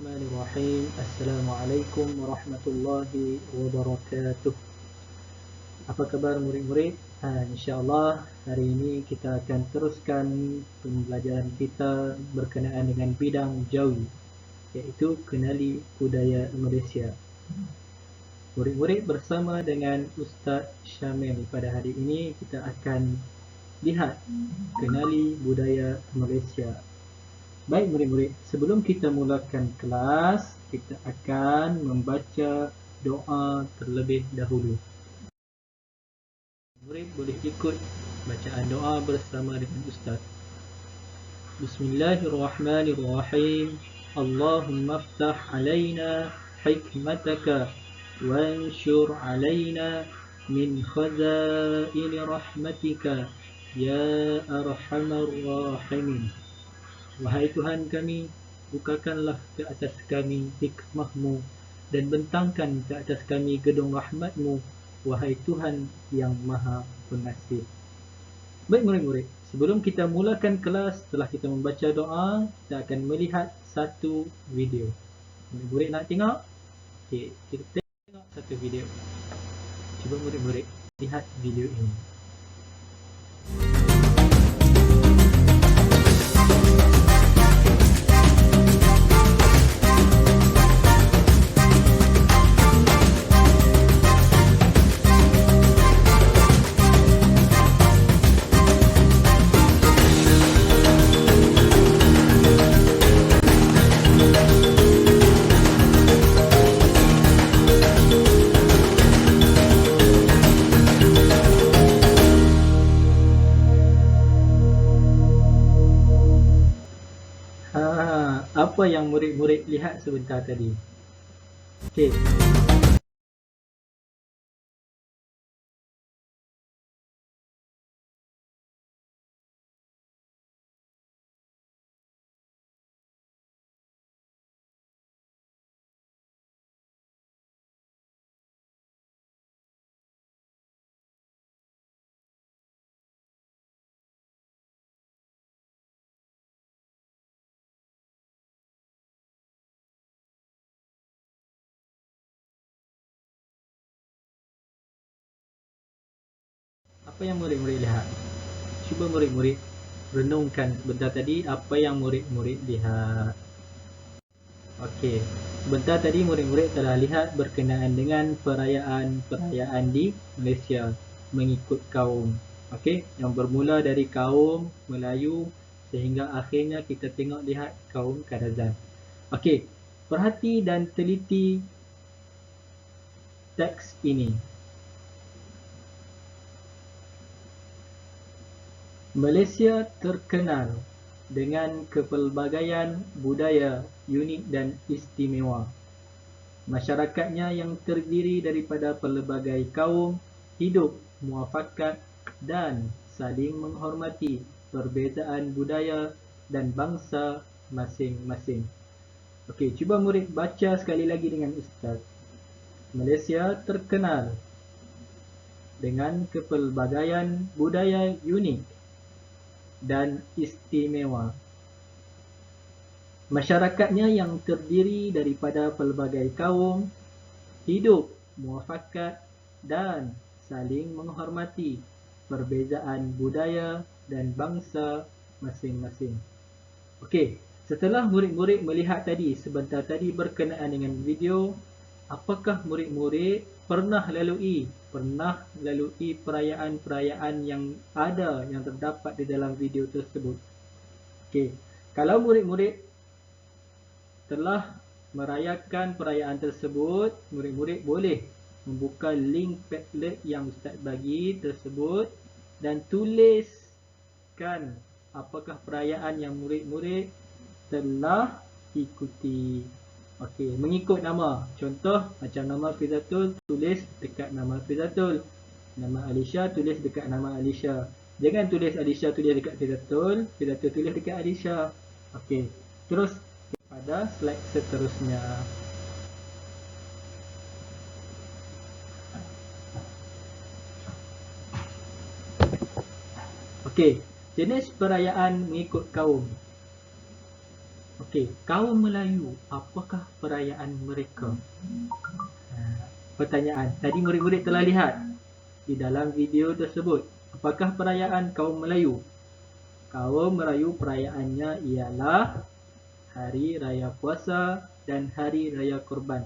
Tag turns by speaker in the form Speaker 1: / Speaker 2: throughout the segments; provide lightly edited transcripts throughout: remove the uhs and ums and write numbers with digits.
Speaker 1: Bismillahirrahmanirrahim. Assalamualaikum warahmatullahi wabarakatuh. Apa khabar murid-murid? InsyaAllah hari ini kita akan teruskan pembelajaran kita berkenaan dengan bidang jawi, iaitu kenali budaya Malaysia. Murid-murid bersama dengan Ustaz Syamil. Pada hari ini kita akan lihat kenali budaya Malaysia. Baik murid-murid, sebelum kita mulakan kelas, kita akan membaca doa terlebih dahulu. Murid boleh ikut bacaan doa bersama dengan Ustaz. Bismillahirrahmanirrahim. Allahumma aftah alaina hikmataka wanshur alaina min khazaini rahmatika ya arhamar rahimin. Wahai Tuhan kami, bukakanlah ke atas kami hikmah-Mu dan bentangkan ke atas kami gedung rahmat-Mu, wahai Tuhan yang Maha Pengasih. Baik murid-murid, sebelum kita mulakan kelas, setelah kita membaca doa, kita akan melihat satu video. Murid-murid nak tengok? Okey, kita tengok satu video. Cuba murid-murid lihat video ini. Apa yang murid-murid lihat sebentar tadi? Okey. Apa yang murid-murid lihat? Cuba murid-murid renungkan sebentar tadi apa yang murid-murid lihat. Okey, sebentar tadi murid-murid telah lihat berkenaan dengan perayaan-perayaan di Malaysia mengikut kaum. Okey, yang bermula dari kaum Melayu sehingga akhirnya kita tengok lihat kaum Kadazan. Okey, perhati dan teliti teks ini. Malaysia terkenal dengan kepelbagaian budaya unik dan istimewa. Masyarakatnya yang terdiri daripada pelbagai kaum hidup muafakat dan saling menghormati perbezaan budaya dan bangsa masing-masing. Okey, cuba murid baca sekali lagi dengan Ustaz. Malaysia terkenal dengan kepelbagaian budaya unik dan istimewa. Masyarakatnya yang terdiri daripada pelbagai kaum hidup muafakat dan saling menghormati perbezaan budaya dan bangsa masing-masing. Okey, setelah murid-murid melihat tadi sebentar tadi berkenaan dengan video, apakah murid-murid pernah lalui perayaan-perayaan yang ada yang terdapat di dalam video tersebut? Okey, kalau murid-murid telah merayakan perayaan tersebut, murid-murid boleh membuka link Padlet yang Ustaz bagi tersebut dan tuliskan apakah perayaan yang murid-murid telah ikuti. Okey, mengikut nama. Contoh macam nama Fizatul, tulis dekat nama Fizatul. Nama Alisha, tulis dekat nama Alisha. Jangan tulis Alisha tulis dekat Fizatul, Fizatul tulis dekat Alisha. Okey, terus pada slide seterusnya. Okey, jenis perayaan mengikut kaum. Okey, kaum Melayu, apakah perayaan mereka? Pertanyaan. Tadi murid-murid telah lihat di dalam video tersebut. Apakah perayaan kaum Melayu? Kaum Melayu perayaannya ialah Hari Raya Puasa dan Hari Raya Korban.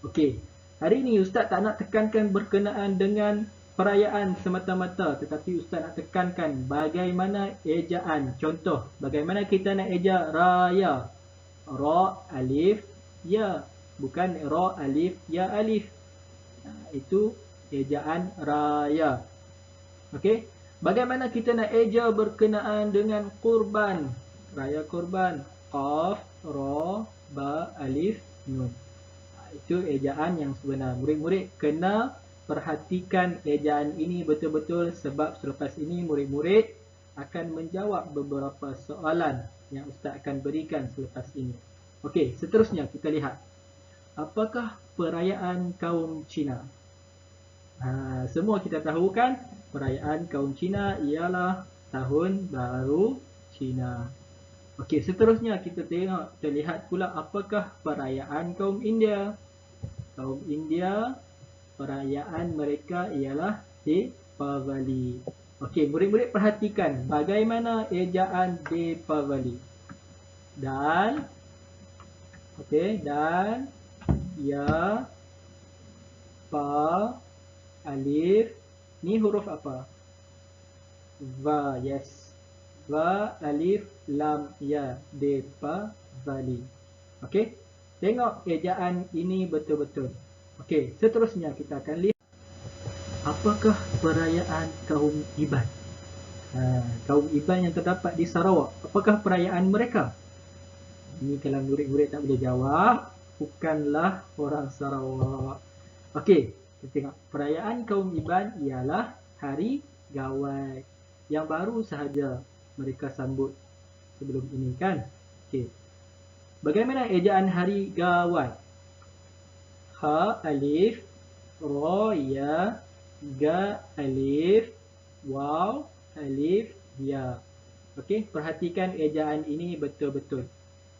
Speaker 1: Okey, hari ini Ustaz tak nak tekankan berkenaan dengan perayaan semata-mata, tetapi Ustaz nak tekankan bagaimana ejaan. Contoh, bagaimana kita nak eja raya. Ra, alif, ya. Bukan ra, alif, ya, alif. Itu ejaan raya. Okey, bagaimana kita nak eja berkenaan dengan kurban? Raya kurban. Qaf, ra, ba, alif, nun. Itu ejaan yang sebenar. Murid-murid kena perhatikan ejaan ini betul-betul, sebab selepas ini murid-murid akan menjawab beberapa soalan yang Ustaz akan berikan selepas ini. Okey, seterusnya kita lihat. Apakah perayaan kaum Cina? Semua kita tahu kan, perayaan kaum Cina ialah Tahun Baru Cina. Okey, seterusnya kita lihat pula apakah perayaan kaum India. Kaum India, perayaan mereka ialah Deepavali. Okey, murid-murid perhatikan bagaimana ejaan Deepavali. Dan ya, pa, alif, ni huruf apa? Va, yes. Va, alif, lam, ya. Deepavali. Okey, tengok ejaan ini betul-betul. Okey, seterusnya kita akan lihat apakah perayaan kaum Iban. Kaum Iban yang terdapat di Sarawak, apakah perayaan mereka? Ini kalau murid-murid tak boleh jawab, bukanlah orang Sarawak. Okey, kita tengok. Perayaan kaum Iban ialah Hari Gawai, yang baru sahaja mereka sambut sebelum ini kan. Okey, bagaimana ejaan Hari Gawai? Ha, alif, ra, ya, ga, alif, waw, alif, ya. Okey, perhatikan ejaan ini betul-betul.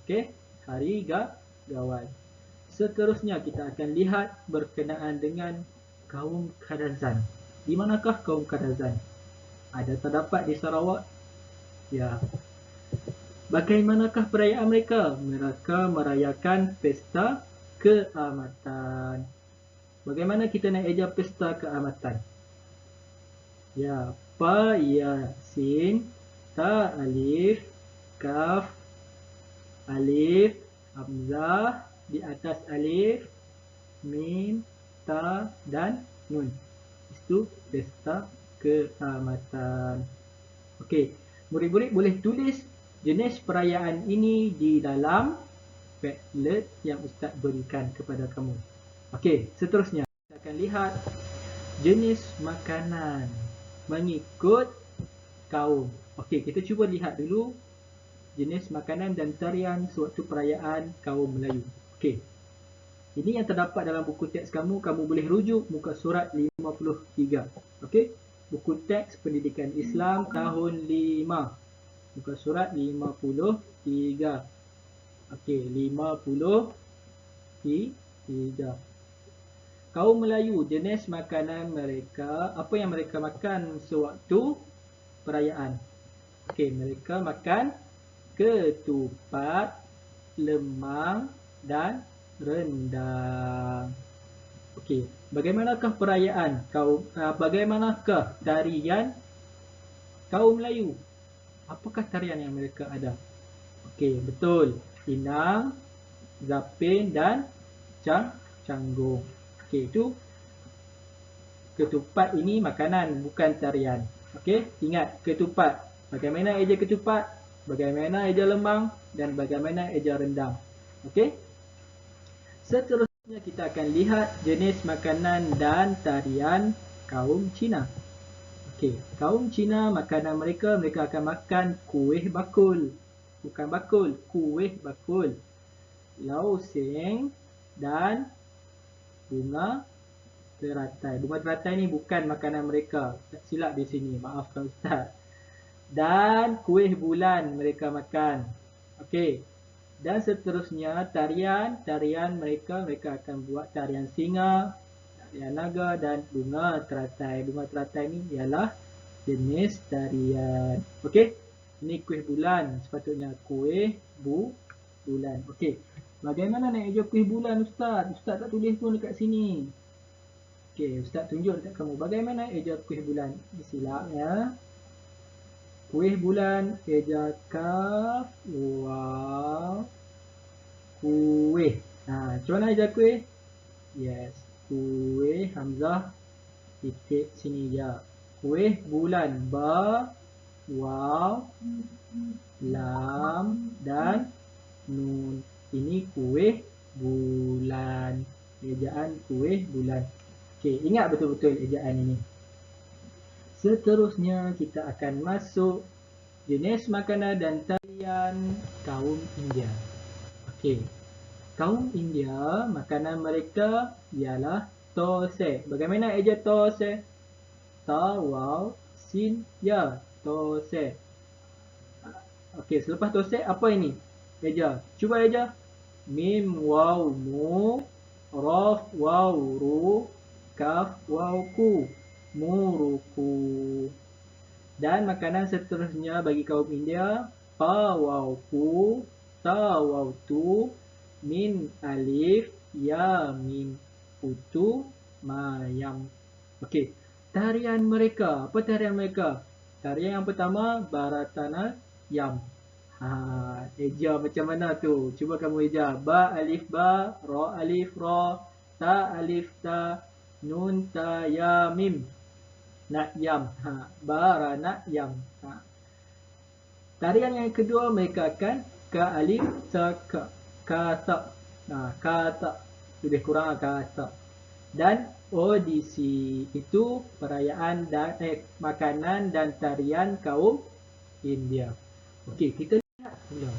Speaker 1: Okey, Hari Gawai. Seterusnya kita akan lihat berkenaan dengan kaum Kadazan. Di manakah kaum Kadazan? Ada terdapat di Sarawak? Ya. Bagaimanakah perayaan mereka? Mereka merayakan pesta keamatan. Bagaimana kita nak eja pesta keamatan? Ya, pa, ya, sin, ta, alif, kaf, alif, hamzah, di atas alif, mim, ta, dan nun. Itu pesta keamatan. Okey, murid-murid boleh tulis jenis perayaan ini di dalam Padlet yang Ustaz berikan kepada kamu. Okey, seterusnya kita akan lihat jenis makanan mengikut kaum. Okey, kita cuba lihat dulu jenis makanan dan tarian sewaktu perayaan kaum Melayu. Okey, ini yang terdapat dalam buku teks kamu. Kamu boleh rujuk muka surat 53. Okey, buku teks Pendidikan Islam tahun 5. Muka surat 53. Okey, 53. Kaum Melayu, jenis makanan mereka, apa yang mereka makan sewaktu perayaan? Okey, mereka makan ketupat, lemang dan rendang. Okey, bagaimanakah perayaan bagaimanakah tarian kaum Melayu? Apakah tarian yang mereka ada? Okey, betul. Inang, zapin dan canggung. Okey, itu ketupat ini makanan, bukan tarian. Okey, ingat ketupat. Bagaimana eja ketupat? Bagaimana eja lemang? Dan bagaimana eja rendang? Okey. Seterusnya kita akan lihat jenis makanan dan tarian kaum Cina. Okey, kaum Cina makanan mereka akan makan kuih bakul. Bukan bakul, kuih bakul. Lau seng dan bunga teratai. Bunga teratai ni bukan makanan mereka. Silap di sini, maafkan Ustaz. Dan kuih bulan mereka makan. Okey. Dan seterusnya tarian mereka akan buat tarian singa, tarian naga dan bunga teratai. Bunga teratai ni ialah jenis tarian. Okey. Ini kuih bulan sepatutnya, kuih bulan. Okey. Bagaimana nak eja kuih bulan Ustaz? Ustaz tak tulis pun dekat sini. Okey, Ustaz tunjuk dekat kamu bagaimana eja kuih bulan. Silap ya. Kuih bulan eja kaf waw kuih. Macam mana eja kuih? Yes, kuih hamzah titik sini ya. Kuih bulan ba waw lam dan nun. Ini kuih bulan. Ejaan kuih bulan. Okey, ingat betul-betul ejaan ini. Seterusnya kita akan masuk jenis makanan dan tarian kaum India. Okey. Kaum India, makanan mereka ialah thosai. Bagaimana eja thosai? Ta waw sin ya, thosai. Okey, selepas thosai apa ini? Eja. Cuba eja. Mim waw mu, raf waw ru, kaf waw ku, muruku. Dan makanan seterusnya bagi kaum India, pa waw ku, ta waw tu, min alif, ya mim, putu, mayam. Okey, tarian mereka. Apa tarian mereka? Tarian yang pertama, Bharatana Yam. Eja macam mana tu? Cuba kamu eja. Ba alif ba, ra alif ra, ta alif ta, nun ta ya mim. Nakyam. Bharatanatyam. Tarian yang kedua mereka akan ka alif ta ka. Kata. Kata. Lebih kurang kata. Dan Odisi itu perayaan dan makanan dan tarian kaum India. Okey, kita lihat pula.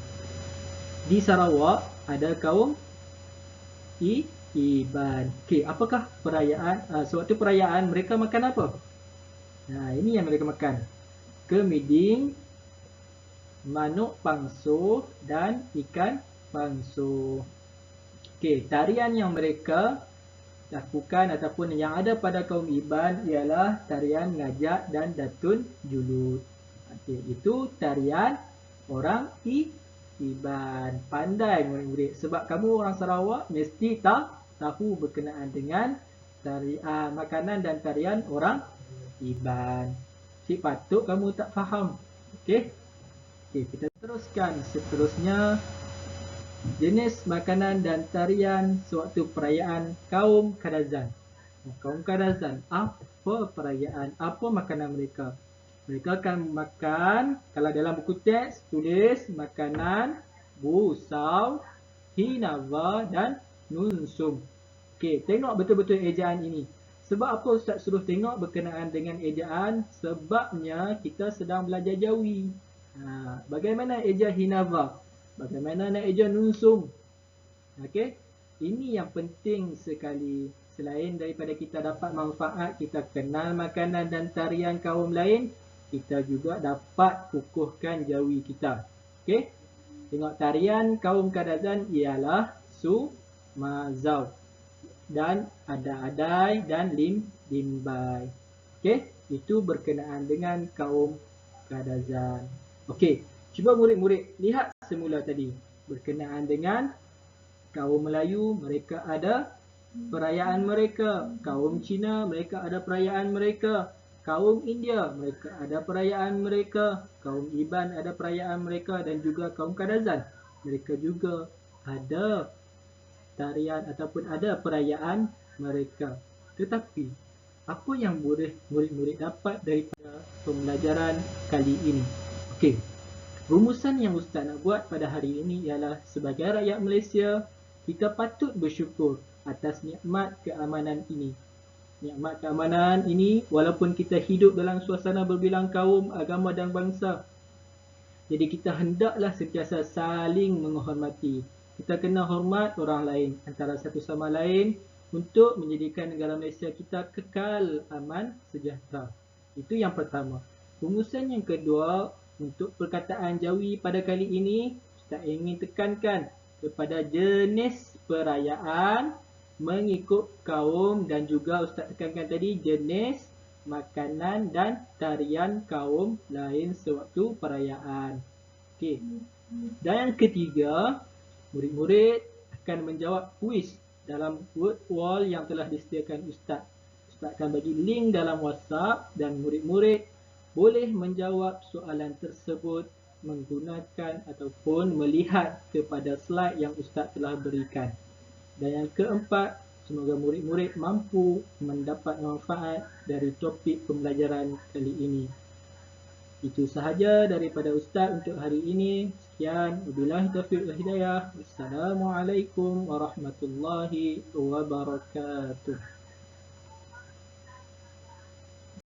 Speaker 1: Di Sarawak ada kaum Iban. Okey, apakah perayaan sewaktu perayaan mereka makan apa? Ini yang mereka makan. Kemiding, manuk pangso dan ikan pangso. Okey, tarian yang mereka lakukan ataupun yang ada pada kaum Iban ialah tarian ngajak dan datun julud. Okey, itu tarian orang Iban. Pandai murid-murid. Sebab kamu orang Sarawak mesti tahu berkenaan dengan makanan dan tarian orang Iban. Cik patut kamu tak faham. Okey. Okey, kita teruskan. Seterusnya jenis makanan dan tarian sewaktu perayaan kaum Kadazan. Kaum Kadazan, apa perayaan, apa makanan mereka? Mereka akan makan, kalau dalam buku teks tulis makanan busau, hinava dan nunsum. Okey, tengok betul-betul ejaan ini. Sebab apa Ustaz suruh tengok berkenaan dengan ejaan? Sebabnya kita sedang belajar Jawi. Bagaimana eja hinava? Bagaimana nak eja nunsum? Okey, ini yang penting sekali. Selain daripada kita dapat manfaat, kita kenal makanan dan tarian kaum lain, kita juga dapat kukuhkan Jawi kita. Okey, tengok tarian kaum Kadazan ialah Sumazau. Dan ada-adai dan limbai. Okey, itu berkenaan dengan kaum Kadazan. Okey, cuba murid-murid lihat semula tadi. Berkenaan dengan kaum Melayu, mereka ada perayaan mereka. Kaum Cina, mereka ada perayaan mereka. Kaum India, mereka ada perayaan mereka. Kaum Iban ada perayaan mereka. Dan juga kaum Kadazan, mereka juga ada tarian ataupun ada perayaan mereka. Tetapi apa yang boleh murid-murid dapat daripada pembelajaran kali ini? Okey, rumusan yang Ustaz nak buat pada hari ini ialah sebagai rakyat Malaysia, kita patut bersyukur atas nikmat keamanan ini. Nikmat keamanan ini walaupun kita hidup dalam suasana berbilang kaum, agama dan bangsa. Jadi kita hendaklah sentiasa saling menghormati. Kita kena hormat orang lain antara satu sama lain untuk menjadikan negara Malaysia kita kekal aman sejahtera. Itu yang pertama. Rumusan yang kedua untuk perkataan Jawi pada kali ini, Ustaz ingin tekankan kepada jenis perayaan mengikut kaum dan juga Ustaz tekankan tadi jenis makanan dan tarian kaum lain sewaktu perayaan. Okey. Dan yang ketiga, murid-murid akan menjawab kuis dalam word wall yang telah disediakan Ustaz. Ustaz akan bagi link dalam WhatsApp dan murid-murid boleh menjawab soalan tersebut menggunakan ataupun melihat kepada slide yang Ustaz telah berikan. Dan yang keempat, semoga murid-murid mampu mendapat manfaat dari topik pembelajaran kali ini. Itu sahaja daripada Ustaz untuk hari ini. Sekian. Wabillahi taufiq wal hidayah. Wassalamualaikum warahmatullahi wabarakatuh.